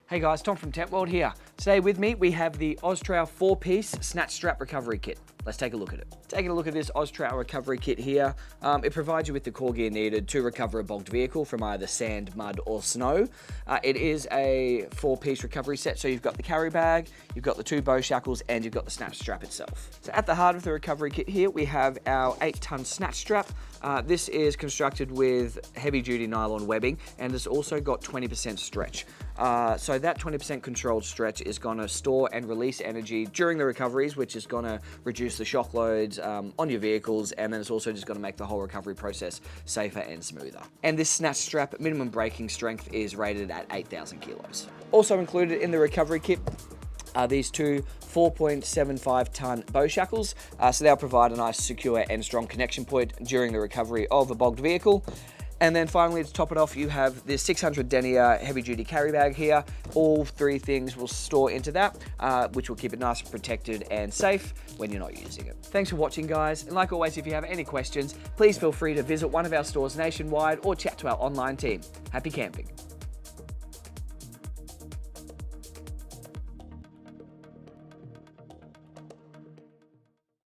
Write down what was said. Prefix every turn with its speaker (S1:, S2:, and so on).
S1: Hey guys, Tom from Tentworld here. Today with me we have the Oztrail 4-piece Snatch Strap Recovery Kit. Let's take a look at it. Taking a look at this Oztrail recovery kit here, it provides you with the core gear needed to recover a bogged vehicle from either sand, mud or snow. It is a 4-piece recovery set, so you've got the carry bag, you've got the 2 bow shackles and you've got the snatch strap itself. So at the heart of the recovery kit here we have our 8-ton snatch strap. This is constructed with heavy duty nylon webbing and has also got 20% stretch. So that 20% controlled stretch is going to store and release energy during the recoveries, which is going to reduce the shock loads on your vehicles, and then it's also just going to make the whole recovery process safer and smoother. And this snatch strap minimum braking strength is rated at 8,000 kilos. Also included in the recovery kit are these 2 4.75 ton bow shackles, so they'll provide a nice secure and strong connection point during the recovery of a bogged vehicle. And then finally, to top it off, you have this 600 denier heavy duty carry bag here. All 3 things will store into that, which will keep it nice and protected and safe when you're not using it. Thanks for watching, guys. And like always, if you have any questions, please feel free to visit one of our stores nationwide or chat to our online team. Happy camping.